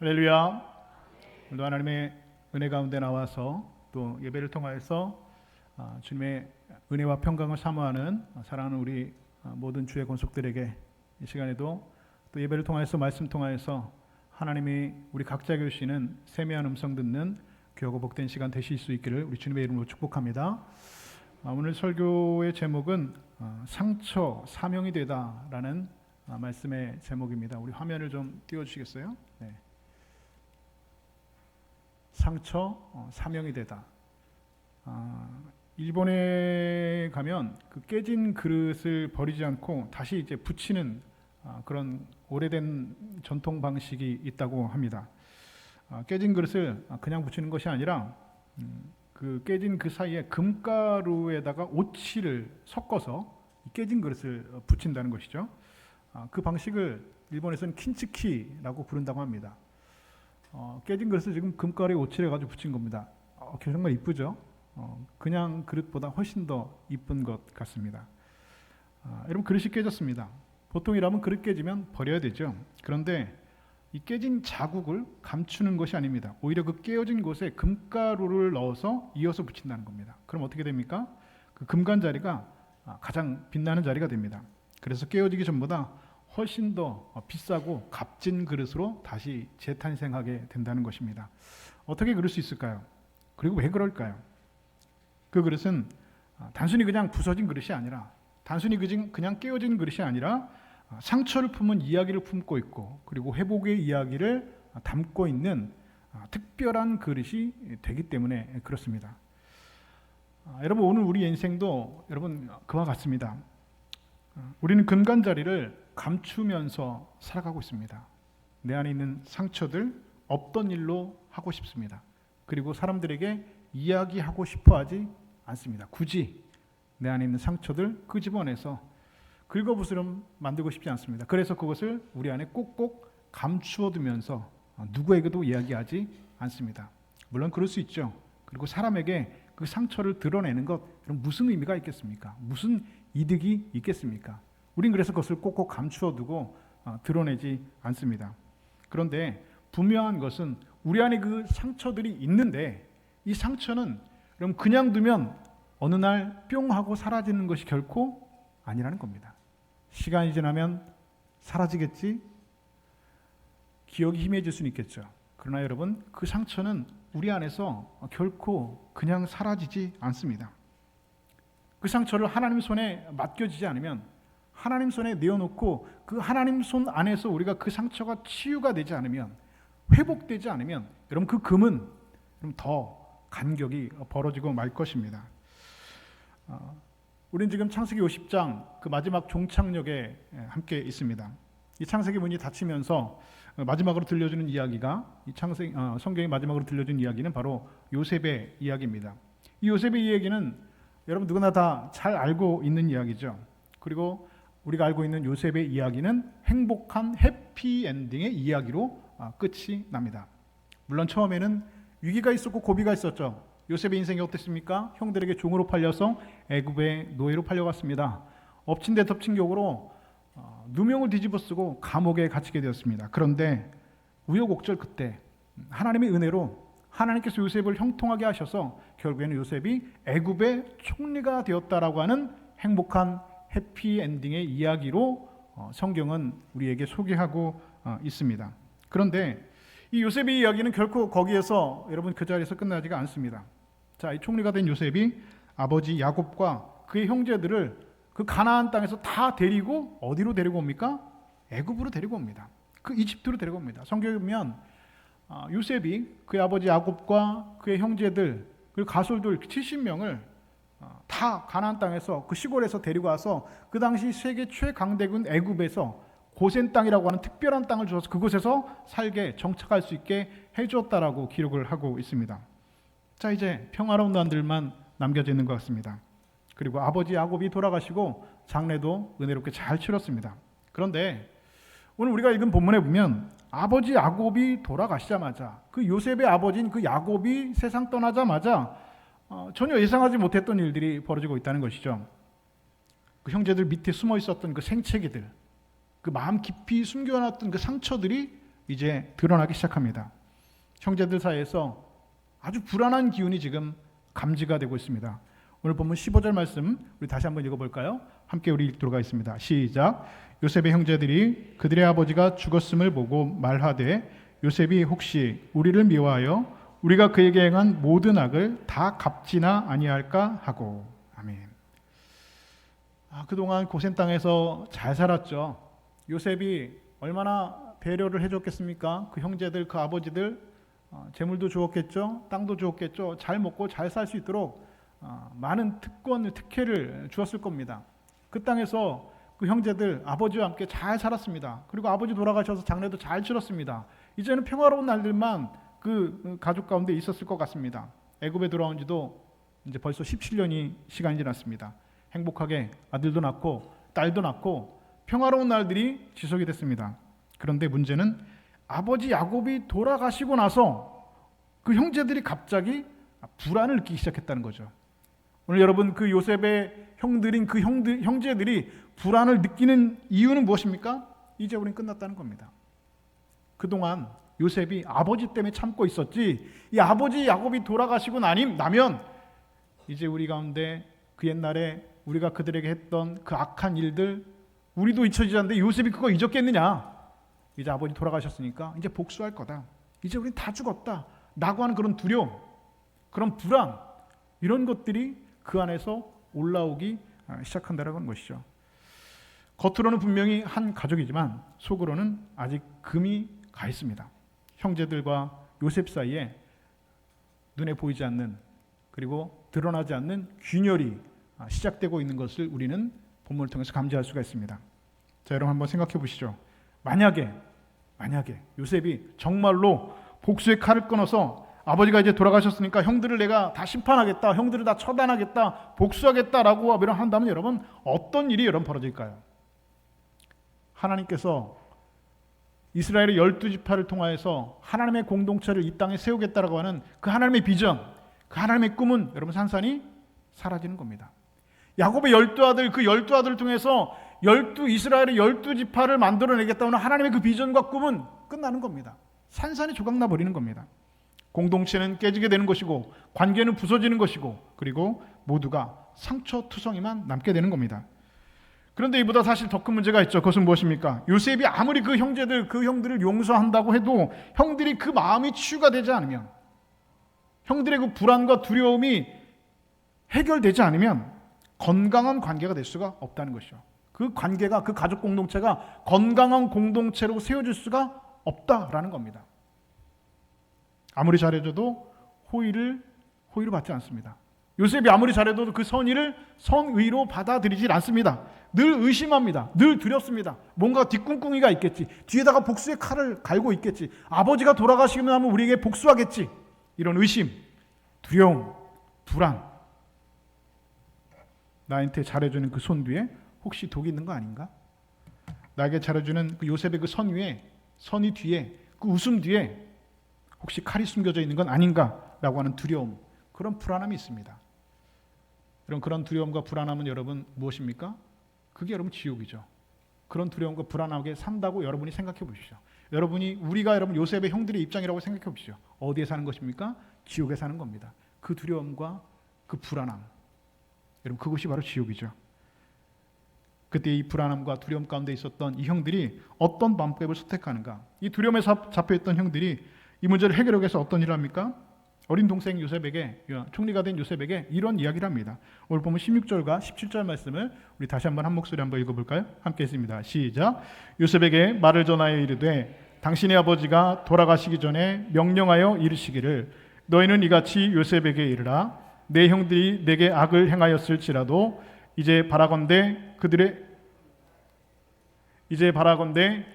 할렐루야. 오늘도 하나님의 은혜 가운데 나와서 또 예배를 통하여서 주님의 은혜와 평강을 사모하는 사랑하는 우리 모든 주의 권속들에게 이 시간에도 또 예배를 통하여서 말씀 통하여서 하나님이 우리 각자에게 주시는 세미한 음성 듣는 귀하고 복된 시간 되실 수 있기를 우리 주님의 이름으로 축복합니다. 오늘 설교의 제목은 상처 사명이 되다라는 말씀의 제목입니다. 우리 화면을 좀 띄워주시겠어요? 네. 상처 사명이 되다. 일본에 가면 그 깨진 그릇을 버리지 않고 다시 이제 붙이는 그런 오래된 전통 방식이 있다고 합니다. 깨진 그릇을 그냥 붙이는 것이 아니라 그 깨진 그 사이에 금가루에다가 오칠을 섞어서 깨진 그릇을 붙인다는 것이죠. 그 방식을 일본에서는 킨츠키라고 부른다고 합니다. 깨진 그릇을 지금 금가루에 오칠해가지고 붙인 겁니다. 정말 이쁘죠? 그냥 그릇보다 훨씬 더 이쁜 것 같습니다. 여러분, 그릇이 깨졌습니다. 보통이라면 그릇 깨지면 버려야 되죠. 그런데 이 깨진 자국을 감추는 것이 아닙니다. 오히려 그 깨어진 곳에 금가루를 넣어서 이어서 붙인다는 겁니다. 그럼 어떻게 됩니까? 그 금간 자리가 가장 빛나는 자리가 됩니다. 그래서 깨어지기 전보다 훨씬 더 비싸고 값진 그릇으로 다시 재탄생하게 된다는 것입니다. 어떻게 그럴 수 있을까요? 그리고 왜 그럴까요? 그 그릇은 단순히 그냥 부서진 그릇이 아니라, 단순히 그냥 깨어진 그릇이 아니라 상처를 품은 이야기를 품고 있고, 그리고 회복의 이야기를 담고 있는 특별한 그릇이 되기 때문에 그렇습니다. 여러분, 오늘 우리 인생도 여러분 그와 같습니다. 우리는 금간자리를 감추면서 살아가고 있습니다. 내 안에 있는 상처들 없던 일로 하고 싶습니다. 그리고 사람들에게 이야기하고 싶어 하지 않습니다. 굳이 내 안에 있는 상처들 끄집어내서 긁어부스럼 만들고 싶지 않습니다. 그래서 그것을 우리 안에 꼭꼭 감추어두면서 누구에게도 이야기하지 않습니다. 물론 그럴 수 있죠. 그리고 사람에게 그 상처를 드러내는 것, 무슨 의미가 있겠습니까? 무슨 이득이 있겠습니까? 우린 그래서 그것을 꼭꼭 감추어두고 드러내지 않습니다. 그런데 분명한 것은 우리 안에 그 상처들이 있는데, 이 상처는 그럼 그냥 두면 어느 날 뿅 하고 사라지는 것이 결코 아니라는 겁니다. 시간이 지나면 사라지겠지? 기억이 희미해질 수는 있겠죠. 그러나 여러분, 그 상처는 우리 안에서 결코 그냥 사라지지 않습니다. 그 상처를 하나님 손에 맡겨지지 않으면, 하나님 손에 내어놓고 그 하나님 손 안에서 우리가 그 상처가 치유가 되지 않으면, 회복되지 않으면, 여러분 그 금은 더 간격이 벌어지고 말 것입니다. 우리는 지금 창세기 50장 그 마지막 종착역에 함께 있습니다. 이 창세기 문이 닫히면서 마지막으로 들려주는 이야기가, 이 성경의 마지막으로 들려주는 이야기는 바로 요셉의 이야기입니다. 이 요셉의 이야기는 여러분 누구나 다 잘 알고 있는 이야기죠. 그리고 우리가 알고 있는 요셉의 이야기는 행복한 해피엔딩의 이야기로 끝이 납니다. 물론 처음에는 위기가 있었고 고비가 있었죠. 요셉의 인생이 어땠습니까? 형들에게 종으로 팔려서 애굽의 노예로 팔려갔습니다. 엎친 데 덮친 격으로 누명을 뒤집어 쓰고 감옥에 갇히게 되었습니다. 그런데 우여곡절 그때 하나님의 은혜로 하나님께서 요셉을 형통하게 하셔서 결국에는 요셉이 애굽의 총리가 되었다라고 하는 행복한 해피엔딩의 이야기로 성경은 우리에게 소개하고 있습니다. 그런데 이 요셉의 이야기는 결코 거기에서 여러분 그 자리에서 끝나지가 않습니다. 자, 이 총리가 된 요셉이 아버지 야곱과 그의 형제들을 그 가나안 땅에서 다 데리고 어디로 데리고 옵니까? 애굽으로 데리고 옵니다. 그 이집트로 데리고 옵니다. 성경에 보면 요셉이 그의 아버지 야곱과 그의 형제들 그리고 가솔들 70명을 다 가나안 땅에서 그 시골에서 데리고 와서 그 당시 세계 최강대군 애굽에서 고센 땅이라고 하는 특별한 땅을 주어서 그곳에서 살게 정착할 수 있게 해주었다라고 기록을 하고 있습니다. 자, 이제 평화로운 날들만 남겨져 있는 것 같습니다. 그리고 아버지 야곱이 돌아가시고 장례도 은혜롭게 잘 치렀습니다. 그런데 오늘 우리가 읽은 본문에 보면 아버지 야곱이 돌아가시자마자 그 요셉의 아버지인 그 야곱이 세상 떠나자마자 전혀 예상하지 못했던 일들이 벌어지고 있다는 것이죠. 그 형제들 밑에 숨어 있었던 그 생채기들, 그 마음 깊이 숨겨놨던 그 상처들이 이제 드러나기 시작합니다. 형제들 사이에서 아주 불안한 기운이 지금 감지가 되고 있습니다. 오늘 본문 15절 말씀 우리 다시 한번 읽어볼까요? 함께 우리 읽도록 하겠습니다. 시작. 요셉의 형제들이 그들의 아버지가 죽었음을 보고 말하되 요셉이 혹시 우리를 미워하여 우리가 그에게 행한 모든 악을 다 갚지나 아니할까 하고. 아멘. 그동안 고센 땅에서 잘 살았죠. 요셉이 얼마나 배려를 해줬겠습니까? 그 형제들, 그 아버지들 재물도 주었겠죠, 땅도 주었겠죠. 잘 먹고 잘 살 수 있도록 많은 특혜를 주었을 겁니다. 그 땅에서 그 형제들 아버지와 함께 잘 살았습니다. 그리고 아버지 돌아가셔서 장례도 잘 치렀습니다. 이제는 평화로운 날들만 그 가족 가운데 있었을 것 같습니다. 애굽에 돌아온 지도 이제 벌써 17년이 시간이 지났습니다. 행복하게 아들도 낳고 딸도 낳고 평화로운 날들이 지속이 됐습니다. 그런데 문제는 아버지 야곱이 돌아가시고 나서 그 형제들이 갑자기 불안을 느끼기 시작했다는 거죠. 오늘 여러분, 그 요셉의 형들인 그 형제들이 불안을 느끼는 이유는 무엇입니까? 이제 우린 끝났다는 겁니다. 그동안 요셉이 아버지 때문에 참고 있었지, 이 아버지 야곱이 돌아가시고 나면 이제 우리 가운데 그 옛날에 우리가 그들에게 했던 그 악한 일들 우리도 잊혀지지 않는데 요셉이 그거 잊었겠느냐? 이제 아버지 돌아가셨으니까 이제 복수할 거다. 이제 우린 다 죽었다. 라고 하는 그런 두려움, 그런 불안, 이런 것들이 그 안에서 올라오기 시작한다는 것이죠. 겉으로는 분명히 한 가족이지만 속으로는 아직 금이 가 있습니다. 형제들과 요셉 사이에 눈에 보이지 않는, 그리고 드러나지 않는 균열이 시작되고 있는 것을 우리는 본문을 통해서 감지할 수가 있습니다. 자, 여러분 한번 생각해 보시죠. 만약에 요셉이 정말로 복수의 칼을 끊어서 아버지가 이제 돌아가셨으니까 형들을 내가 다 심판하겠다, 형들을 다 처단하겠다, 복수하겠다라고 한다면 여러분 어떤 일이 여러분 벌어질까요? 하나님께서 이스라엘의 12지파를 통하여서 하나님의 공동체를 이 땅에 세우겠다라고 하는 그 하나님의 비전, 그 하나님의 꿈은 여러분 산산이 사라지는 겁니다. 야곱의 12아들, 그 12아들을 통해서 이스라엘의 12지파를 만들어내겠다는 하나님의 그 비전과 꿈은 끝나는 겁니다. 산산이 조각나 버리는 겁니다. 공동체는 깨지게 되는 것이고, 관계는 부서지는 것이고, 그리고 모두가 상처투성이만 남게 되는 겁니다. 그런데 이보다 사실 더 큰 문제가 있죠. 그것은 무엇입니까? 요셉이 아무리 그 형들을 용서한다고 해도 형들이 그 마음이 치유가 되지 않으면, 형들의 그 불안과 두려움이 해결되지 않으면 건강한 관계가 될 수가 없다는 것이죠. 그 관계가, 그 가족 공동체가 건강한 공동체로 세워질 수가 없다라는 겁니다. 아무리 잘해줘도 호의를 받지 않습니다. 요셉이 아무리 잘해도 그 선의를 선의로 받아들이질 않습니다. 늘 의심합니다. 늘 두렵습니다. 뭔가 뒷꿍꿍이가 있겠지. 뒤에다가 복수의 칼을 갈고 있겠지. 아버지가 돌아가시고 나면 우리에게 복수하겠지. 이런 의심, 두려움, 불안. 나한테 잘해주는 그 손 뒤에 혹시 독이 있는 거 아닌가? 나에게 잘해주는 그 요셉의 그 선의 뒤에, 그 웃음 뒤에 혹시 칼이 숨겨져 있는 건 아닌가라고 하는 두려움, 그런 불안함이 있습니다. 그런 두려움과 불안함은 여러분 무엇입니까? 그게 여러분 지옥이죠. 그런 두려움과 불안하게 산다고 여러분이 생각해 보십시오. 우리가 여러분 요셉의 형들의 입장이라고 생각해 보십시오. 어디에 사는 것입니까? 지옥에 사는 겁니다. 그 두려움과 그 불안함, 여러분 그것이 바로 지옥이죠. 그때 이 불안함과 두려움 가운데 있었던 이 형들이 어떤 방법을 선택하는가? 이 두려움에 잡혀있던 형들이 이 문제를 해결하기 위해서 어떤 일을 합니까? 어린 동생 요셉에게, 총리가 된 요셉에게 이런 이야기를 합니다. 오늘 보면 16절과 17절 말씀을 우리 다시 한 목소리 한번 읽어볼까요? 함께 했습니다. 시작. 요셉에게 말을 전하여 이르되 당신의 아버지가 돌아가시기 전에 명령하여 이르시기를 너희는 이같이 요셉에게 이르라. 내 형들이 내게 악을 행하였을지라도 이제 바라건대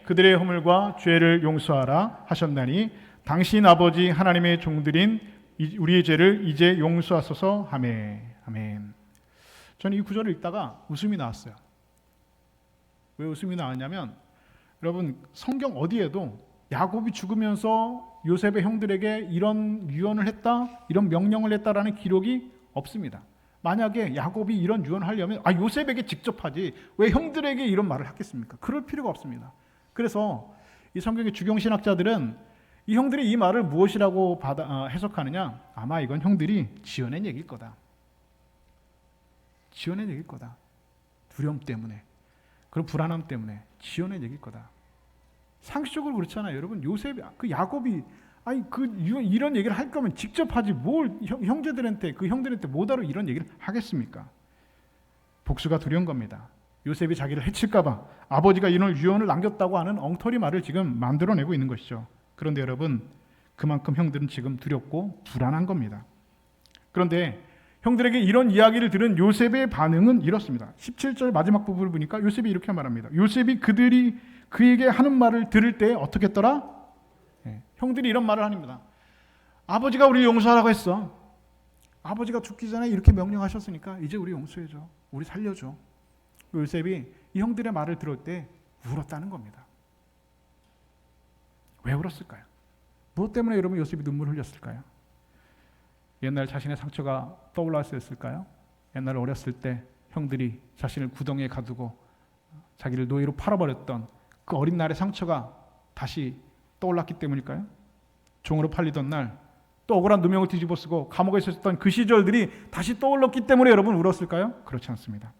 그들의 허물과 죄를 용서하라 하셨나니 당신 아버지 하나님의 종들인 우리의 죄를 이제 용서하소서 하매. 아멘. 저는 이 구절을 읽다가 웃음이 나왔어요. 왜 웃음이 나왔냐면 여러분 성경 어디에도 야곱이 죽으면서 요셉의 형들에게 이런 유언을 했다, 이런 명령을 했다라는 기록이 없습니다. 만약에 야곱이 이런 유언을 하려면 요셉에게 직접 하지 왜 형들에게 이런 말을 하겠습니까? 그럴 필요가 없습니다. 그래서 이 성경의 주경 신학자들은 이 형들이 이 말을 무엇이라고 해석하느냐? 아마 이건 형들이 지어낸 얘기일 거다. 지어낸 얘기일 거다. 두려움 때문에, 그런 불안함 때문에 지어낸 얘기일 거다. 상식적으로 그렇잖아요. 여러분, 요셉, 그 야곱이 이런 얘기를 할 거면 직접 하지 뭘 형제들한테, 그 형들한테 뭐다로 이런 얘기를 하겠습니까? 복수가 두려운 겁니다. 요셉이 자기를 해칠까봐 아버지가 이런 유언을 남겼다고 하는 엉터리 말을 지금 만들어내고 있는 것이죠. 그런데 여러분, 그만큼 형들은 지금 두렵고 불안한 겁니다. 그런데 형들에게 이런 이야기를 들은 요셉의 반응은 이렇습니다. 17절 마지막 부분을 보니까 요셉이 이렇게 말합니다. 요셉이 그들이 그에게 하는 말을 들을 때 어떻게 했더라? 형들이 이런 말을 합니다. 아버지가 우리 용서하라고 했어. 아버지가 죽기 전에 이렇게 명령하셨으니까 이제 우리 용서해줘. 우리 살려줘. 요셉이 이 형들의 말을 들을 때 울었다는 겁니다. 왜 울었을까요? 무엇 때문에 여러분 요셉이 눈물을 흘렸을까요? 옛날 자신의 상처가 떠올랐을까요? 옛날 어렸을 때 형들이 자신을 구덩이에 가두고 자기를 노예로 팔아버렸던 그 어린 날의 상처가 다시 떠올랐기 때문일까요? 종으로 팔리던 날 또 억울한 누명을 뒤집어쓰고 감옥에 있었던 그 시절들이 다시 떠올랐기 때문에 여러분 울었을까요? 그렇지 않습니다.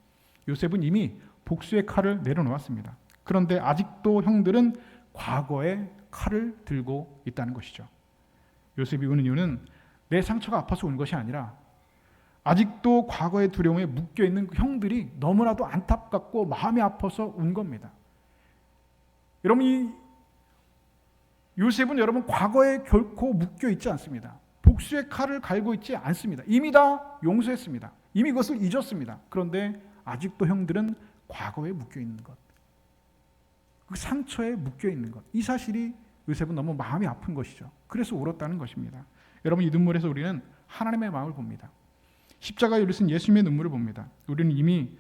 요셉은 이미 복수의 칼을 내려놓았습니다. 그런데 아직도 형들은 과거의 칼을 들고 있다는 것이죠. 요셉이 우는 이유는 내 상처가 아파서 운 것이 아니라 아직도 과거의 두려움에 묶여있는 형들이 너무나도 안타깝고 마음이 아파서 운 겁니다. 여러분, 이 요셉은 여러분 과거에 결코 묶여있지 않습니다. 복수의 칼을 갈고 있지 않습니다. 이미 다 용서했습니다. 이미 그것을 잊었습니다. 그런데 아직도 형들은 과거에 묶여있는 것, 그 상처에 묶여있는 것, 이 사실이 요셉은 너무 마음이 아픈 것이죠. 그래서 울었다는 것입니다. 여러분, 이 눈물에서 우리는 하나님의 마음을 봅니다. 십자가에 울리신 예수님의 눈물을 봅니다. 우리는 이미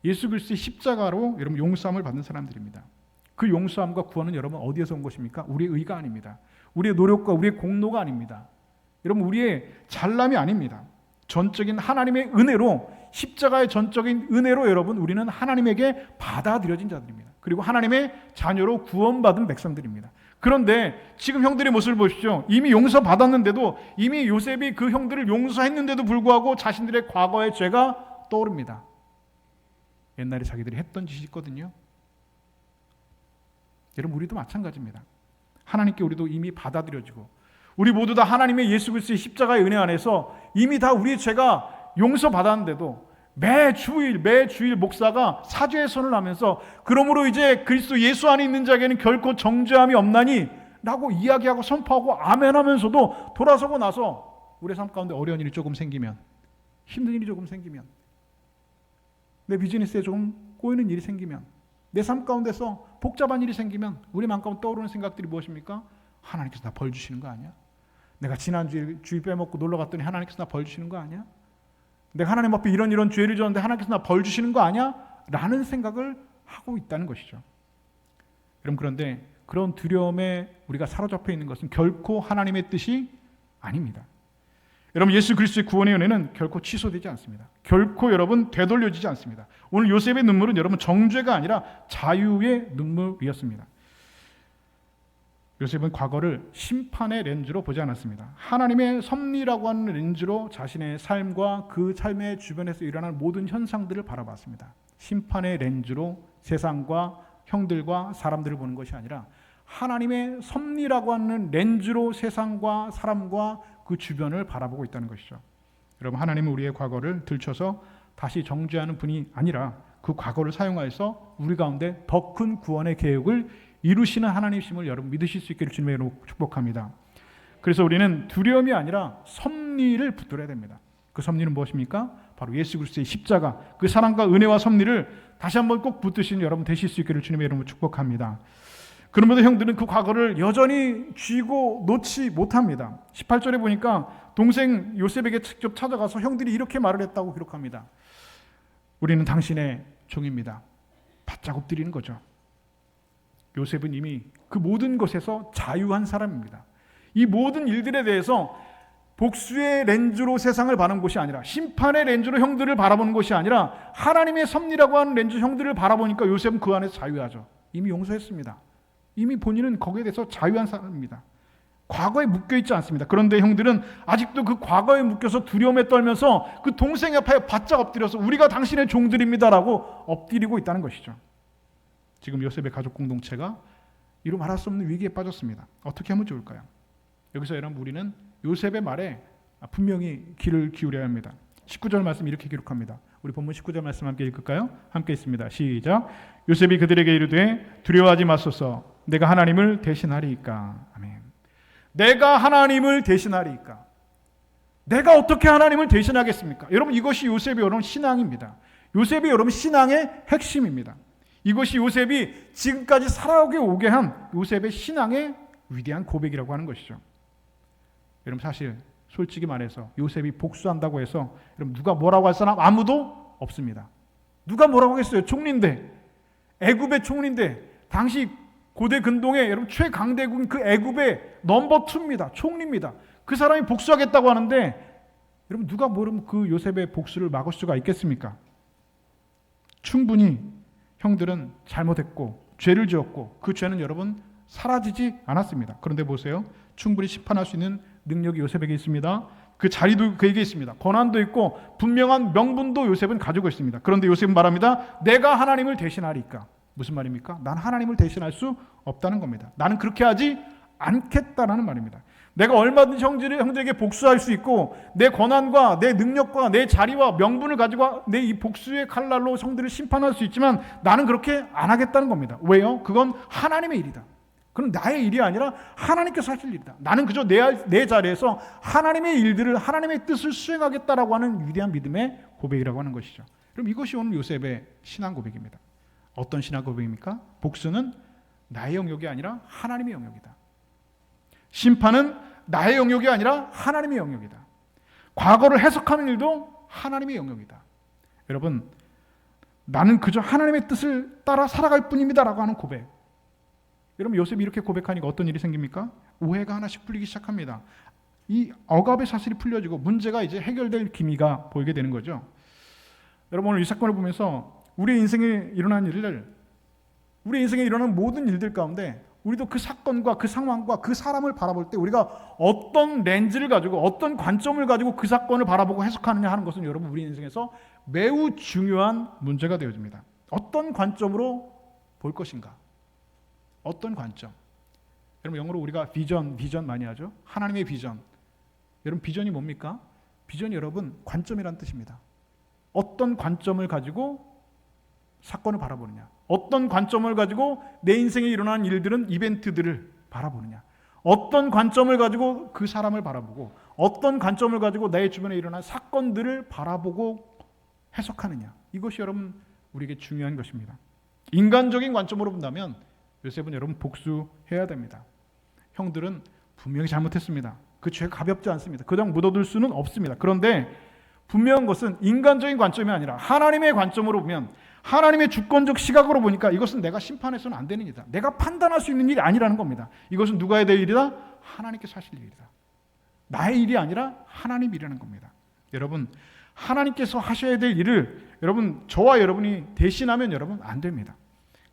예수 그리스도의 십자가로 여러분 용서함을 받는 사람들입니다. 그 용서함과 구원은 여러분 어디에서 온 것입니까? 우리의 의가 아닙니다. 우리의 노력과 우리의 공로가 아닙니다. 여러분, 우리의 잘남이 아닙니다. 전적인 하나님의 은혜로, 십자가의 전적인 은혜로 여러분 우리는 하나님에게 받아들여진 자들입니다. 그리고 하나님의 자녀로 구원받은 백성들입니다. 그런데 지금 형들의 모습을 보십시오. 이미 용서받았는데도, 이미 요셉이 그 형들을 용서했는데도 불구하고 자신들의 과거의 죄가 떠오릅니다. 옛날에 자기들이 했던 짓이 있거든요. 여러분, 우리도 마찬가지입니다. 하나님께 우리도 이미 받아들여지고, 우리 모두 다 하나님의 예수 그리스도의 십자가의 은혜 안에서 이미 다 우리의 죄가 용서받았는데도 매주일 목사가 사죄의 선을 하면서 그러므로 이제 그리스도 예수 안에 있는 자에게는 결코 정죄함이 없나니 라고 이야기하고 선포하고 아멘하면서도 돌아서고 나서 우리의 삶 가운데 어려운 일이 조금 생기면, 힘든 일이 조금 생기면, 내 비즈니스에 조금 꼬이는 일이 생기면, 내 삶 가운데서 복잡한 일이 생기면 우리 마음 가운데 떠오르는 생각들이 무엇입니까? 하나님께서 나 벌 주시는 거 아니야? 내가 지난주에 주일 빼먹고 놀러 갔더니 하나님께서 나 벌 주시는 거 아니야? 내가 하나님 앞에 이런 죄를 지었는데 하나님께서 나 벌 주시는 거 아니야? 라는 생각을 하고 있다는 것이죠. 여러분, 그런데 그런 두려움에 우리가 사로잡혀 있는 것은 결코 하나님의 뜻이 아닙니다. 여러분, 예수 그리스도의 구원의 은혜는 결코 취소되지 않습니다. 결코 여러분 되돌려지지 않습니다. 오늘 요셉의 눈물은 여러분 정죄가 아니라 자유의 눈물이었습니다. 요셉은 과거를 심판의 렌즈로 보지 않았습니다. 하나님의 섭리라고 하는 렌즈로 자신의 삶과 그 삶의 주변에서 일어나는 모든 현상들을 바라봤습니다. 심판의 렌즈로 세상과 형들과 사람들을 보는 것이 아니라 하나님의 섭리라고 하는 렌즈로 세상과 사람과 그 주변을 바라보고 있다는 것이죠. 여러분, 하나님은 우리의 과거를 들춰서 다시 정죄하는 분이 아니라 그 과거를 사용하여서 우리 가운데 더 큰 구원의 계획을 이루시는 하나님이심을 여러분 믿으실 수 있기를 주님의 이름으로 축복합니다. 그래서 우리는 두려움이 아니라 섭리를 붙들어야 됩니다. 그 섭리는 무엇입니까? 바로 예수 그리스도의 십자가, 그 사랑과 은혜와 섭리를 다시 한번 꼭 붙드시는 여러분 되실 수 있기를 주님의 이름으로 축복합니다. 그러면서 형들은 그 과거를 여전히 쥐고 놓지 못합니다. 18절에 보니까 동생 요셉에게 직접 찾아가서 형들이 이렇게 말을 했다고 기록합니다. 우리는 당신의 종입니다. 바짝 엎드리는 거죠. 요셉은 이미 그 모든 것에서 자유한 사람입니다. 이 모든 일들에 대해서 복수의 렌즈로 세상을 바라보는 것이 아니라, 심판의 렌즈로 형들을 바라보는 것이 아니라 하나님의 섭리라고 하는 렌즈 형들을 바라보니까 요셉은 그 안에서 자유하죠. 이미 용서했습니다. 이미 본인은 거기에 대해서 자유한 사람입니다. 과거에 묶여있지 않습니다. 그런데 형들은 아직도 그 과거에 묶여서 두려움에 떨면서 그 동생 앞에 바짝 엎드려서 우리가 당신의 종들입니다라고 엎드리고 있다는 것이죠. 지금 요셉의 가족 공동체가 이루 말할 수 없는 위기에 빠졌습니다. 어떻게 하면 좋을까요? 여기서 여러분 우리는 요셉의 말에 분명히 귀를 기울여야 합니다. 19절 말씀 이렇게 기록합니다. 우리 본문 19절 말씀 함께 읽을까요? 함께 있습니다. 시작. 요셉이 그들에게 이르되 두려워하지 마소서 내가 하나님을 대신하리이까. 아멘. 내가 하나님을 대신하리이까. 내가 어떻게 하나님을 대신하겠습니까? 여러분 이것이 요셉의 여러분 신앙입니다. 요셉이 여러분 신앙의 핵심입니다. 이것이 요셉이 지금까지 살아오게 한 요셉의 신앙의 위대한 고백이라고 하는 것이죠. 여러분 사실 솔직히 말해서 요셉이 복수한다고 해서 여러분 누가 뭐라고 할 사람 아무도 없습니다. 누가 뭐라고 하겠어요? 총리인데, 애굽의 총리인데, 당시 고대 근동의 여러분 최강대국인 그 애굽의 넘버 2입니다. 총리입니다. 그 사람이 복수하겠다고 하는데 여러분 누가 모르면 그 요셉의 복수를 막을 수가 있겠습니까? 충분히 형들은 잘못했고 죄를 지었고 그 죄는 여러분 사라지지 않았습니다. 그런데 보세요. 충분히 심판할 수 있는 능력이 요셉에게 있습니다. 그 자리도 그에게 있습니다. 권한도 있고 분명한 명분도 요셉은 가지고 있습니다. 그런데 요셉은 말합니다. 내가 하나님을 대신하리까. 무슨 말입니까? 난 하나님을 대신할 수 없다는 겁니다. 나는 그렇게 하지 않겠다라는 말입니다. 내가 얼마든지 형들에게 복수할 수 있고 내 권한과 내 능력과 내 자리와 명분을 가지고 내 이 복수의 칼날로 형들을 심판할 수 있지만 나는 그렇게 안 하겠다는 겁니다. 왜요? 그건 하나님의 일이다. 그건 나의 일이 아니라 하나님께서 하실 일이다. 나는 그저 내 자리에서 하나님의 일들을 하나님의 뜻을 수행하겠다라고 하는 위대한 믿음의 고백이라고 하는 것이죠. 그럼 이것이 오늘 요셉의 신앙 고백입니다. 어떤 신앙 고백입니까? 복수는 나의 영역이 아니라 하나님의 영역이다. 심판은 나의 영역이 아니라 하나님의 영역이다. 과거를 해석하는 일도 하나님의 영역이다. 여러분, 나는 그저 하나님의 뜻을 따라 살아갈 뿐입니다라고 하는 고백. 여러분, 요셉이 이렇게 고백하니까 어떤 일이 생깁니까? 오해가 하나씩 풀리기 시작합니다. 이 억압의 사슬이 풀려지고 문제가 이제 해결될 기미가 보이게 되는 거죠. 여러분, 오늘 이 사건을 보면서 우리 인생에 일어난 일을, 우리 인생에 일어난 모든 일들 가운데 우리도 그 사건과 그 상황과 그 사람을 바라볼 때 우리가 어떤 렌즈를 가지고 어떤 관점을 가지고 그 사건을 바라보고 해석하느냐 하는 것은 여러분 우리 인생에서 매우 중요한 문제가 되어집니다. 어떤 관점으로 볼 것인가? 어떤 관점? 여러분 영어로 우리가 비전 많이 하죠. 하나님의 비전. 여러분 비전이 뭡니까? 비전이 여러분 관점이란 뜻입니다. 어떤 관점을 가지고 사건을 바라보느냐, 어떤 관점을 가지고 내 인생에 일어난 일들은 이벤트들을 바라보느냐, 어떤 관점을 가지고 그 사람을 바라보고 어떤 관점을 가지고 내 주변에 일어난 사건들을 바라보고 해석하느냐, 이것이 여러분 우리에게 중요한 것입니다. 인간적인 관점으로 본다면 요셉은 여러분 복수해야 됩니다. 형들은 분명히 잘못했습니다. 그 죄가 가볍지 않습니다. 그냥 묻어둘 수는 없습니다. 그런데 분명한 것은 인간적인 관점이 아니라 하나님의 관점으로 보면, 하나님의 주권적 시각으로 보니까 이것은 내가 심판해서는 안 되는 일이다. 내가 판단할 수 있는 일이 아니라는 겁니다. 이것은 누가 해야 될 일이다? 하나님께서 하실 일이다. 나의 일이 아니라 하나님 일이라는 겁니다. 여러분, 하나님께서 하셔야 될 일을 여러분 저와 여러분이 대신하면 여러분 안 됩니다.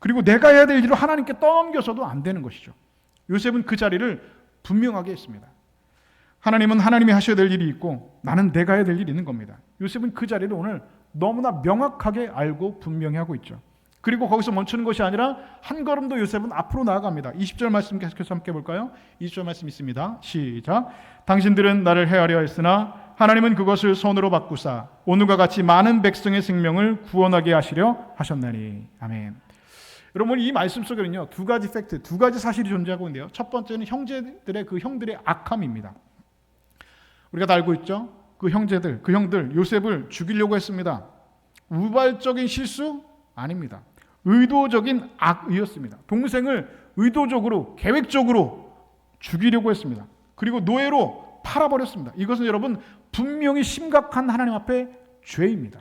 그리고 내가 해야 될 일을 하나님께 떠넘겨서도 안 되는 것이죠. 요셉은 그 자리를 분명하게 했습니다. 하나님은 하나님이 하셔야 될 일이 있고 나는 내가 해야 될 일이 있는 겁니다. 요셉은 그 자리를 오늘 너무나 명확하게 알고 분명히 하고 있죠. 그리고 거기서 멈추는 것이 아니라 한 걸음 더 요셉은 앞으로 나아갑니다. 20절 말씀 계속해서 함께 볼까요? 20절 말씀 있습니다. 시작. 당신들은 나를 해하려 했으나 하나님은 그것을 선으로 바꾸사 오늘과 같이 많은 백성의 생명을 구원하게 하시려 하셨나니. 아멘. 여러분 이 말씀 속에는요 두 가지 팩트, 두 가지 사실이 존재하고 있는데요. 첫 번째는 형들의 악함입니다. 우리가 다 알고 있죠. 그 형들 요셉을 죽이려고 했습니다. 우발적인 실수 아닙니다. 의도적인 악의였습니다. 동생을 의도적으로 계획적으로 죽이려고 했습니다. 그리고 노예로 팔아버렸습니다. 이것은 여러분 분명히 심각한 하나님 앞에 죄입니다.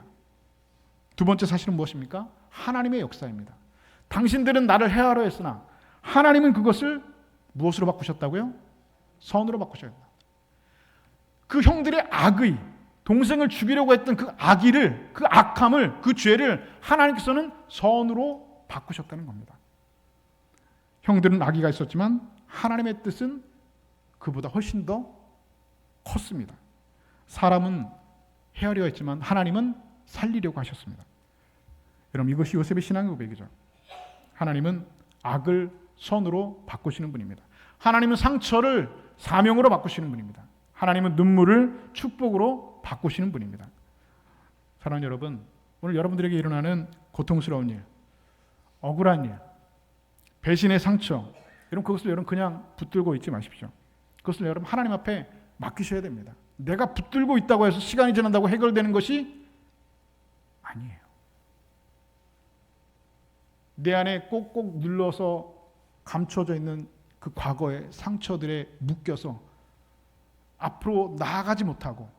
두 번째 사실은 무엇입니까? 하나님의 역사입니다. 당신들은 나를 해하려 했으나 하나님은 그것을 무엇으로 바꾸셨다고요? 선으로 바꾸셨다. 그 형들의 악의, 동생을 죽이려고 했던 그 악의를, 그 악함을, 그 죄를 하나님께서는 선으로 바꾸셨다는 겁니다. 형들은 아기가 있었지만 하나님의 뜻은 그보다 훨씬 더 컸습니다. 사람은 헤아려 했지만 하나님은 살리려고 하셨습니다. 여러분, 이것이 요셉의 신앙의 고백이죠. 하나님은 악을 선으로 바꾸시는 분입니다. 하나님은 상처를 사명으로 바꾸시는 분입니다. 하나님은 눈물을 축복으로 바꾸시는 분입니다. 사랑하는 여러분, 오늘 여러분들에게 일어나는 고통스러운 일, 억울한 일, 배신의 상처, 여러분 그것을 여러분 그냥 붙들고 있지 마십시오. 그것을 여러분 하나님 앞에 맡기셔야 됩니다. 내가 붙들고 있다고 해서 시간이 지난다고 해결되는 것이 아니에요. 내 안에 꼭꼭 눌러서 감춰져 있는 그 과거의 상처들에 묶여서 앞으로 나아가지 못하고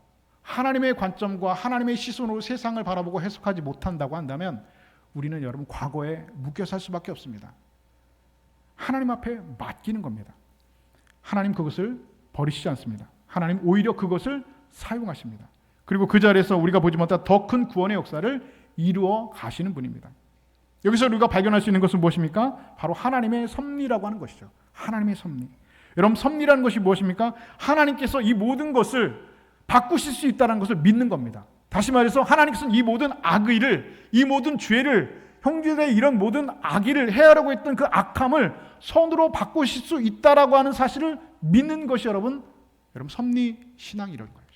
하나님의 관점과 하나님의 시선으로 세상을 바라보고 해석하지 못한다고 한다면 우리는 여러분 과거에 묶여 살 수밖에 없습니다. 하나님 앞에 맡기는 겁니다. 하나님 그것을 버리시지 않습니다. 하나님 오히려 그것을 사용하십니다. 그리고 그 자리에서 우리가 보지 못한 더 큰 구원의 역사를 이루어 가시는 분입니다. 여기서 우리가 발견할 수 있는 것은 무엇입니까? 바로 하나님의 섭리라고 하는 것이죠. 하나님의 섭리. 여러분, 섭리라는 것이 무엇입니까? 하나님께서 이 모든 것을 바꾸실 수 있다는 것을 믿는 겁니다. 다시 말해서 하나님께서는 이 모든 악의를, 이 모든 죄를, 형제들의 이런 모든 악의를 해하려고 했던 그 악함을 선으로 바꾸실 수 있다라고 하는 사실을 믿는 것이 여러분 섭리 신앙이라는 거예요.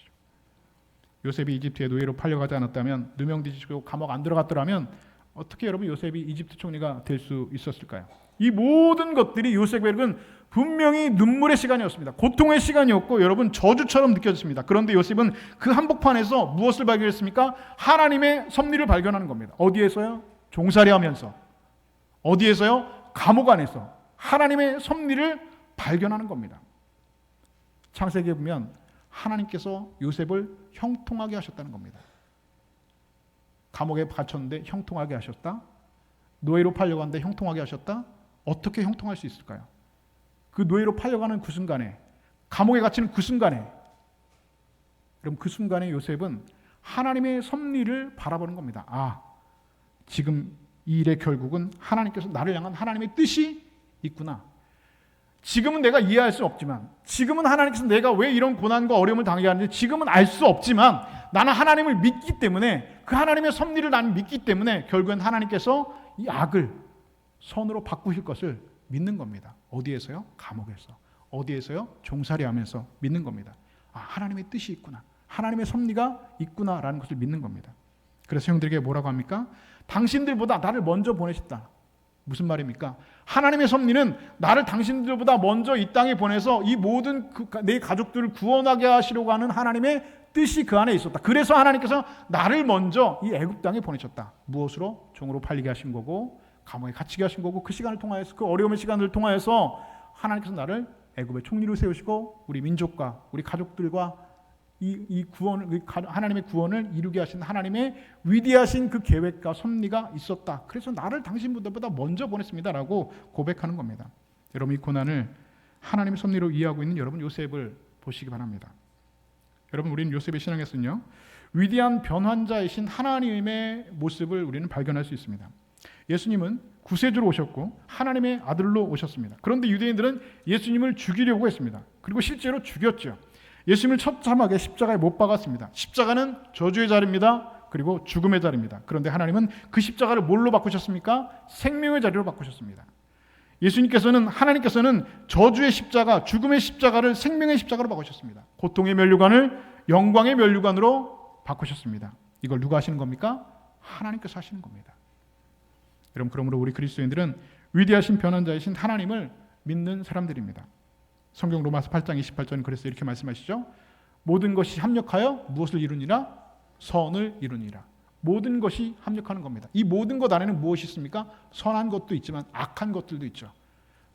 요셉이 이집트에 노예로 팔려가지 않았다면, 누명 뒤지고 감옥 안 들어갔더라면 어떻게 여러분 요셉이 이집트 총리가 될 수 있었을까요? 이 모든 것들이 요셉에게는 분명히 눈물의 시간이었습니다. 고통의 시간이었고 여러분 저주처럼 느껴졌습니다. 그런데 요셉은 그 한복판에서 무엇을 발견했습니까? 하나님의 섭리를 발견하는 겁니다. 어디에서요? 종살이하면서. 어디에서요? 감옥 안에서 하나님의 섭리를 발견하는 겁니다. 창세기에 보면 하나님께서 요셉을 형통하게 하셨다는 겁니다. 감옥에 갇혔는데 형통하게 하셨다. 노예로 팔려가는데 형통하게 하셨다. 어떻게 형통할 수 있을까요? 그 노예로 팔려가는 그 순간에, 감옥에 갇히는 그 순간에, 그럼 그 순간에 요셉은 하나님의 섭리를 바라보는 겁니다. 아, 지금 이 일의 결국은 하나님께서 나를 향한 하나님의 뜻이 있구나. 지금은 내가 이해할 수 없지만, 지금은 하나님께서 내가 왜 이런 고난과 어려움을 당하게 하는지 지금은 알 수 없지만 나는 하나님을 믿기 때문에, 그 하나님의 섭리를 나는 믿기 때문에 결국엔 하나님께서 이 악을 선으로 바꾸실 것을 믿는 겁니다. 어디에서요? 감옥에서. 어디에서요? 종살이하면서 믿는 겁니다. 아, 하나님의 뜻이 있구나. 하나님의 섭리가 있구나라는 것을 믿는 겁니다. 그래서 형들에게 뭐라고 합니까? 당신들보다 나를 먼저 보내셨다. 무슨 말입니까? 하나님의 섭리는 나를 당신들보다 먼저 이 땅에 보내서 이 모든 내 가족들을 구원하게 하시려고 하는 하나님의 뜻이 그 안에 있었다. 그래서 하나님께서 나를 먼저 이 애굽 땅에 보내셨다. 무엇으로? 종으로 팔리게 하신 거고, 감옥에 갇히게 하신 거고, 그 시간을 통하여서, 그 어려움의 시간을 통하여서 하나님께서 나를 애굽의 총리로 세우시고 우리 민족과 우리 가족들과 이 구원, 하나님의 구원을 이루게 하신 하나님의 위대하신 그 계획과 섭리가 있었다. 그래서 나를 당신보다 먼저 보냈습니다라고 고백하는 겁니다. 여러분, 이 고난을 하나님의 섭리로 이해하고 있는 여러분 요셉을 보시기 바랍니다. 여러분, 우리는 요셉의 신앙에서는요, 위대한 변환자이신 하나님의 모습을 우리는 발견할 수 있습니다. 예수님은 구세주로 오셨고 하나님의 아들로 오셨습니다. 그런데 유대인들은 예수님을 죽이려고 했습니다. 그리고 실제로 죽였죠. 예수님을 처참하게 십자가에 못 박았습니다. 십자가는 저주의 자리입니다. 그리고 죽음의 자리입니다. 그런데 하나님은 그 십자가를 뭘로 바꾸셨습니까? 생명의 자리로 바꾸셨습니다. 하나님께서는 저주의 십자가, 죽음의 십자가를 생명의 십자가로 바꾸셨습니다. 고통의 면류관을 영광의 면류관으로 바꾸셨습니다. 이걸 누가 하시는 겁니까? 하나님께서 하시는 겁니다. 여러분, 그러므로 우리 그리스도인들은 위대하신 변환자이신 하나님을 믿는 사람들입니다. 성경 로마서 8장 28절은 그래서 이렇게 말씀하시죠. 모든 것이 합력하여 무엇을 이루니라? 선을 이루니라. 모든 것이 합력하는 겁니다. 이 모든 것 안에는 무엇이 있습니까? 선한 것도 있지만 악한 것들도 있죠.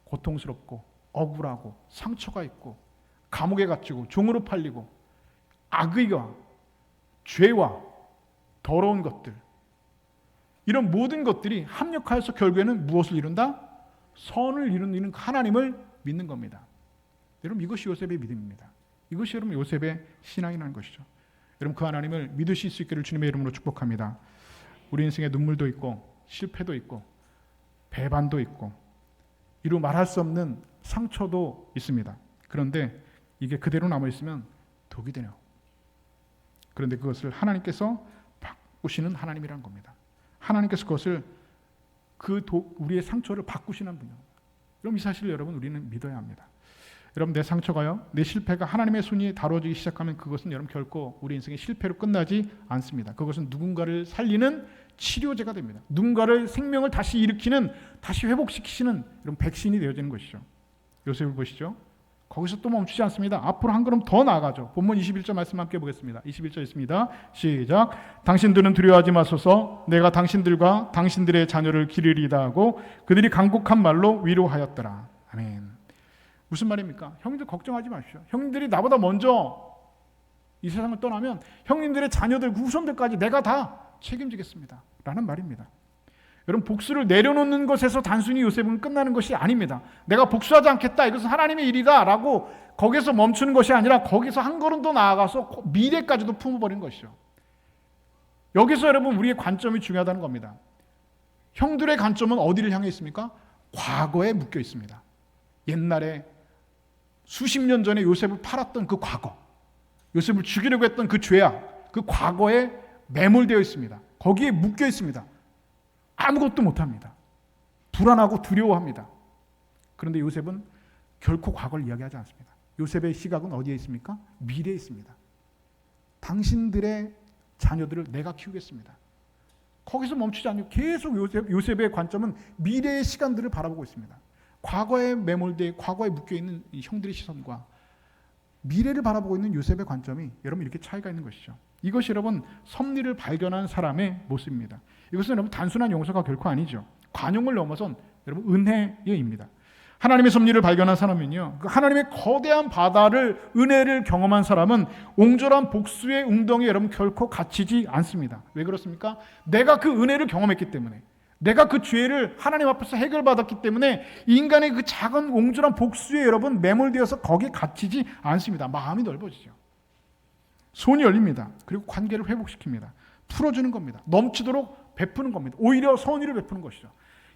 고통스럽고 억울하고 상처가 있고 감옥에 갇히고 종으로 팔리고 악의와 죄와 더러운 것들, 이런 모든 것들이 합력하여서 결국에는 무엇을 이룬다? 선을 이루는 하나님을 믿는 겁니다. 여러분, 이것이 요셉의 믿음입니다. 이것이 여러분 요셉의 신앙이라는 것이죠. 여러분, 그 하나님을 믿으실 수 있기를 주님의 이름으로 축복합니다. 우리 인생에 눈물도 있고 실패도 있고 배반도 있고 이루 말할 수 없는 상처도 있습니다. 그런데 이게 그대로 남아있으면 독이 되네요. 그런데 그것을 하나님께서 바꾸시는 하나님이라는 겁니다. 하나님께서 그것을 우리의 상처를 바꾸시는 분이에요. 그럼 이 사실을 여러분 우리는 믿어야 합니다. 여러분 내 상처가요, 내 실패가 하나님의 손이 다뤄지기 시작하면 그것은 여러분 결코 우리 인생의 실패로 끝나지 않습니다. 그것은 누군가를 살리는 치료제가 됩니다. 누군가를 생명을 다시 일으키는, 다시 회복시키시는 이런 백신이 되어지는 것이죠. 요셉을 보시죠. 거기서 또 멈추지 않습니다. 앞으로 한 걸음 더 나아가죠. 본문 21절 말씀 함께 보겠습니다. 21절 있습니다. 시작. 당신들은 두려워하지 마소서. 내가 당신들과 당신들의 자녀를 기르리다 하고 그들이 간곡한 말로 위로하였더라. 아멘. 무슨 말입니까? 형님들 걱정하지 마십시오. 형님들이 나보다 먼저 이 세상을 떠나면 형님들의 자녀들, 후손들까지 내가 다 책임지겠습니다. 라는 말입니다. 여러분 복수를 내려놓는 것에서 단순히 요셉은 끝나는 것이 아닙니다. 내가 복수하지 않겠다, 이것은 하나님의 일이다 라고 거기서 멈추는 것이 아니라 거기서 한 걸음 더 나아가서 미래까지도 품어버린 것이죠. 여기서 여러분 우리의 관점이 중요하다는 겁니다. 형들의 관점은 어디를 향해 있습니까? 과거에 묶여 있습니다. 옛날에 수십 년 전에 요셉을 팔았던 그 과거, 요셉을 죽이려고 했던 그 죄악, 그 과거에 매몰되어 있습니다. 거기에 묶여 있습니다. 아무것도 못합니다. 불안하고 두려워합니다. 그런데 요셉은 결코 과거를 이야기하지 않습니다. 요셉의 시각은 어디에 있습니까? 미래에 있습니다. 당신들의 자녀들을 내가 키우겠습니다. 거기서 멈추지 않고 계속 요셉의 관점은 미래의 시간들을 바라보고 있습니다. 과거에 매몰돼 과거에 묶여있는 이 형들의 시선과 미래를 바라보고 있는 요셉의 관점이 여러분 이렇게 차이가 있는 것이죠. 이것이 여러분 섭리를 발견한 사람의 모습입니다. 이것은 여러분 단순한 용서가 결코 아니죠. 관용을 넘어선 여러분 은혜입니다. 하나님의 섭리를 발견한 사람은요, 그 하나님의 거대한 바다를, 은혜를 경험한 사람은 옹졸한 복수의 웅덩이에 여러분 결코 갇히지 않습니다. 왜 그렇습니까? 내가 그 은혜를 경험했기 때문에, 내가 그 죄를 하나님 앞에서 해결받았기 때문에 인간의 그 작은 옹졸한 복수에 여러분 매몰되어서 거기에 갇히지 않습니다. 마음이 넓어지죠. 손이 열립니다. 그리고 관계를 회복시킵니다. 풀어주는 겁니다. 넘치도록 베푸는 겁니다. 오히려 선의를 베푸는 것이죠.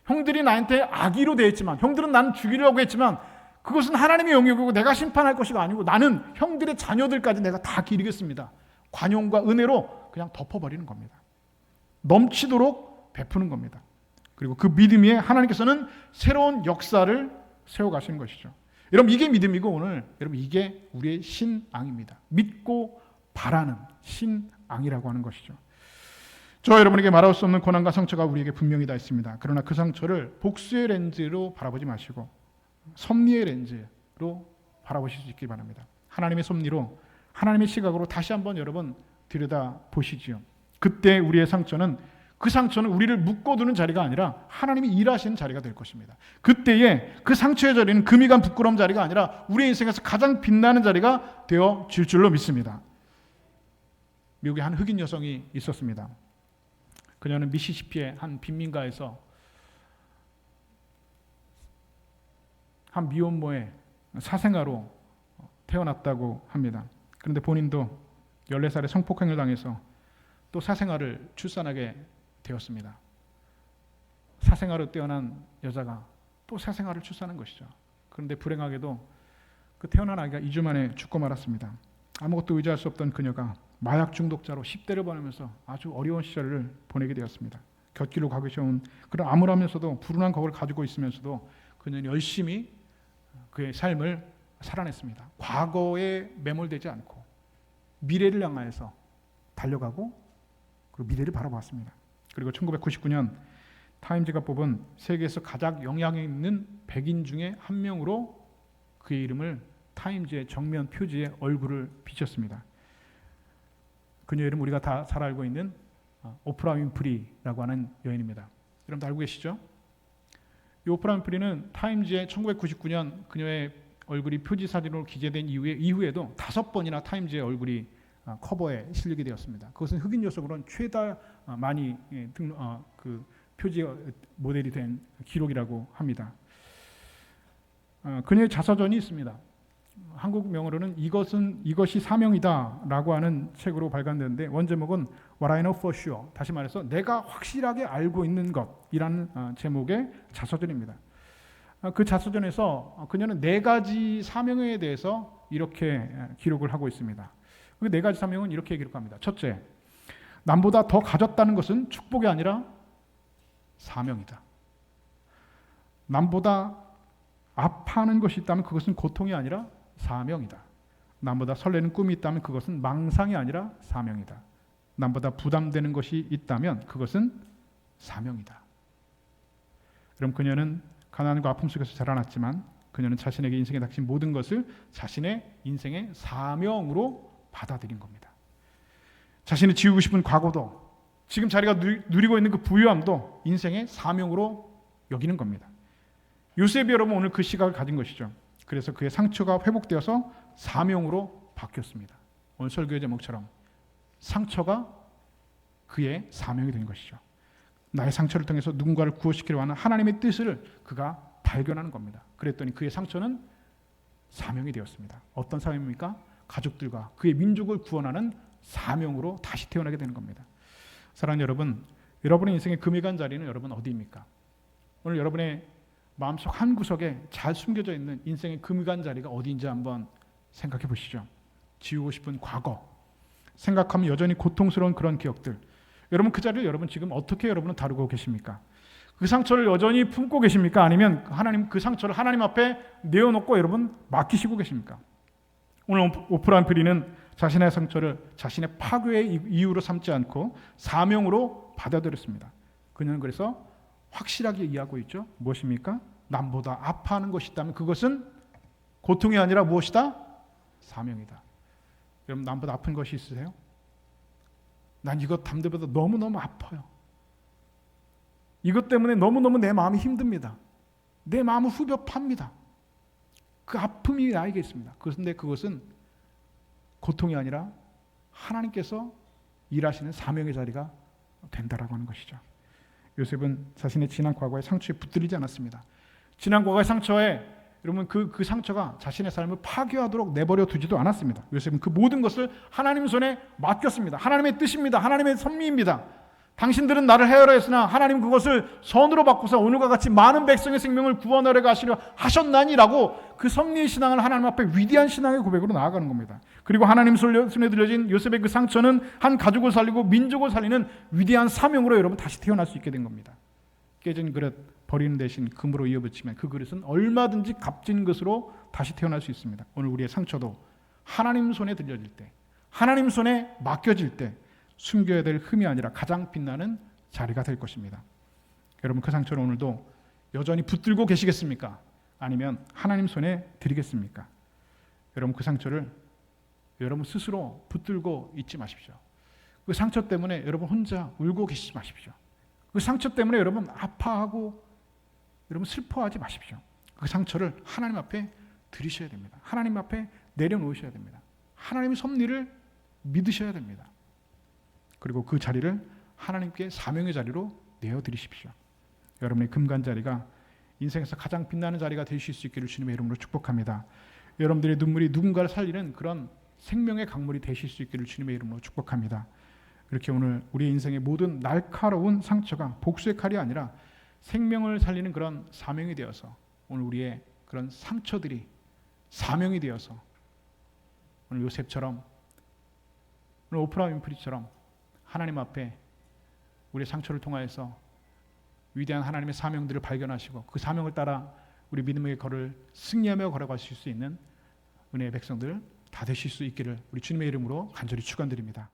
형들이 나한테 악의로 대했지만, 형들은 나는 죽이려고 했지만 그것은 하나님의 영역이고 내가 심판할 것이가 아니고 나는 형들의 자녀들까지 내가 다 기르겠습니다. 관용과 은혜로 그냥 덮어버리는 겁니다. 넘치도록 베푸는 겁니다. 그리고 그 믿음 위에 하나님께서는 새로운 역사를 세워가시는 것이죠. 여러분 이게 믿음이고 오늘 여러분 이게 우리의 신앙입니다. 믿고 바라는 신앙이라고 하는 것이죠. 저 여러분에게 말할 수 없는 고난과 상처가 우리에게 분명히 다 있습니다. 그러나 그 상처를 복수의 렌즈로 바라보지 마시고 섭리의 렌즈로 바라보실 수 있기 바랍니다. 하나님의 섭리로, 하나님의 시각으로 다시 한번 여러분 들여다보시지요. 그때 우리의 상처는, 그 상처는 우리를 묶어두는 자리가 아니라 하나님이 일하시는 자리가 될 것입니다. 그때에 그 상처의 자리는 금이 간 부끄러움 자리가 아니라 우리의 인생에서 가장 빛나는 자리가 되어질 줄로 믿습니다. 미국에 한 흑인 여성이 있었습니다. 그녀는 미시시피의 한 빈민가에서 한 미혼모의 사생아로 태어났다고 합니다. 그런데 본인도 14살에 성폭행을 당해서 또 사생아를 출산하게 되었습니다. 사생아로 태어난 여자가 또 사생아를 출산한 것이죠. 그런데 불행하게도 그 태어난 아기가 2주 만에 죽고 말았습니다. 아무것도 의지할 수 없던 그녀가 마약 중독자로 10대를 보내면서 아주 어려운 시절을 보내게 되었습니다. 곁길로 가기 쉬운 그런 암울하면서도 불운한 거를 가지고 있으면서도 그녀는 열심히 그의 삶을 살아냈습니다. 과거에 매몰되지 않고 미래를 향하여서 달려가고 그리고 미래를 바라봤습니다. 그리고 1999년 타임즈가 뽑은 세계에서 가장 영향력 있는 100인 중에 한 명으로 그의 이름을 타임즈의 정면 표지에 얼굴을 비쳤습니다. 그녀 이름 우리가 다 잘 알고 있는 오프라 윈프리라고 하는 여인입니다. 여러분도 알고 계시죠? 이 오프라 윈프리는 타임즈의 1999년 그녀의 얼굴이 표지 사진으로 기재된 이후에도 5번이나 타임즈의 얼굴이 커버에 실리게 되었습니다. 그것은 흑인 여성으로는 최다 많이 그 표지 모델이 된 기록이라고 합니다. 그녀의 자서전이 있습니다. 한국명으로는 이것이 사명이다라고 하는 책으로 발간되는데 원제목은 What I Know for Sure, 다시 말해서 내가 확실하게 알고 있는 것이라는 제목의 자서전입니다. 그 자서전에서 그녀는 4가지 사명에 대해서 이렇게 기록을 하고 있습니다. 그 4가지 사명은 이렇게 기록합니다. 첫째, 남보다 더 가졌다는 것은 축복이 아니라 사명이다. 남보다 아파하는 것이 있다면 그것은 고통이 아니라 사명이다. 남보다 설레는 꿈이 있다면 그것은 망상이 아니라 사명이다. 남보다 부담되는 것이 있다면 그것은 사명이다. 그럼 그녀는 가난과 아픔 속에서 자라났지만 그녀는 자신에게 인생에 닥친 모든 것을 자신의 인생의 사명으로 받아들인 겁니다. 자신이 지우고 싶은 과거도, 지금 자기가 누리고 있는 그 부유함도 인생의 사명으로 여기는 겁니다. 요셉이 여러분 오늘 그 시각을 가진 것이죠. 그래서 그의 상처가 회복되어서 사명으로 바뀌었습니다. 오늘 설교의 제목처럼 상처가 그의 사명이 된 것이죠. 나의 상처를 통해서 누군가를 구원시키려 하는 하나님의 뜻을 그가 발견하는 겁니다. 그랬더니 그의 상처는 사명이 되었습니다. 어떤 사명입니까? 가족들과 그의 민족을 구원하는 사명으로 다시 태어나게 되는 겁니다. 사랑하는 여러분, 여러분의 인생의 금이 간 자리는 여러분 어디입니까? 오늘 여러분의 마음속 한 구석에 잘 숨겨져 있는 인생의 금이 간 자리가 어디인지 한번 생각해 보시죠. 지우고 싶은 과거, 생각하면 여전히 고통스러운 그런 기억들, 여러분 그 자리를 여러분 지금 어떻게 여러분은 다루고 계십니까? 그 상처를 여전히 품고 계십니까? 아니면 하나님 그 상처를 하나님 앞에 내어놓고 여러분 맡기시고 계십니까? 오늘 오프라 윈프리는 자신의 상처를 자신의 파괴의 이유로 삼지 않고 사명으로 받아들였습니다. 그녀는 그래서 확실하게 이해하고 있죠. 무엇입니까? 남보다 아파하는 것이 있다면 그것은 고통이 아니라 무엇이다? 사명이다. 여러분 남보다 아픈 것이 있으세요? 난 이것 담대보다 너무너무 아파요. 이것 때문에 너무너무 내 마음이 힘듭니다. 내 마음은 후벼팝니다. 그 아픔이 나에게 있습니다. 그런데 그것은 고통이 아니라 하나님께서 일하시는 사명의 자리가 된다라고 하는 것이죠. 요셉은 자신의 지난 과거의 상처에 붙들리지 않았습니다. 지난 과거의 상처에 여러분 그 상처가 자신의 삶을 파괴하도록 내버려 두지도 않았습니다. 요셉은 그 모든 것을 하나님 손에 맡겼습니다. 하나님의 뜻입니다. 하나님의 섭리입니다. 당신들은 나를 헤아려 했으나 하나님 그것을 선으로 바꾸사 오늘과 같이 많은 백성의 생명을 구원하려 하시려 하셨나니라고 그 섭리의 신앙을 하나님 앞에 위대한 신앙의 고백으로 나아가는 겁니다. 그리고 하나님 손에 들려진 요셉의 그 상처는 한 가족을 살리고 민족을 살리는 위대한 사명으로 여러분 다시 태어날 수 있게 된 겁니다. 깨진 그릇 버리는 대신 금으로 이어붙이면 그 그릇은 얼마든지 값진 것으로 다시 태어날 수 있습니다. 오늘 우리의 상처도 하나님 손에 들려질 때, 하나님 손에 맡겨질 때 숨겨야 될 흠이 아니라 가장 빛나는 자리가 될 것입니다. 여러분 그 상처를 오늘도 여전히 붙들고 계시겠습니까? 아니면 하나님 손에 드리겠습니까? 여러분 그 상처를 여러분 스스로 붙들고 있지 마십시오. 그 상처 때문에 여러분 혼자 울고 계시지 마십시오. 그 상처 때문에 여러분 아파하고 여러분 슬퍼하지 마십시오. 그 상처를 하나님 앞에 드리셔야 됩니다. 하나님 앞에 내려놓으셔야 됩니다. 하나님의 섭리를 믿으셔야 됩니다. 그리고 그 자리를 하나님께 사명의 자리로 내어드리십시오. 여러분의 금간자리가 인생에서 가장 빛나는 자리가 되실 수 있기를 주님의 이름으로 축복합니다. 여러분들의 눈물이 누군가를 살리는 그런 생명의 강물이 되실 수 있기를 주님의 이름으로 축복합니다. 이렇게 오늘 우리 인생의 모든 날카로운 상처가 복수의 칼이 아니라 생명을 살리는 그런 사명이 되어서 오늘 우리의 그런 상처들이 사명이 되어서 오늘 요셉처럼 오늘 오프라 윈프리처럼 하나님 앞에 우리의 상처를 통하여서 위대한 하나님의 사명들을 발견하시고 그 사명을 따라 우리 믿음의 걸을 승리하며 걸어가실 수 있는 은혜의 백성들 다 되실 수 있기를 우리 주님의 이름으로 간절히 축원드립니다.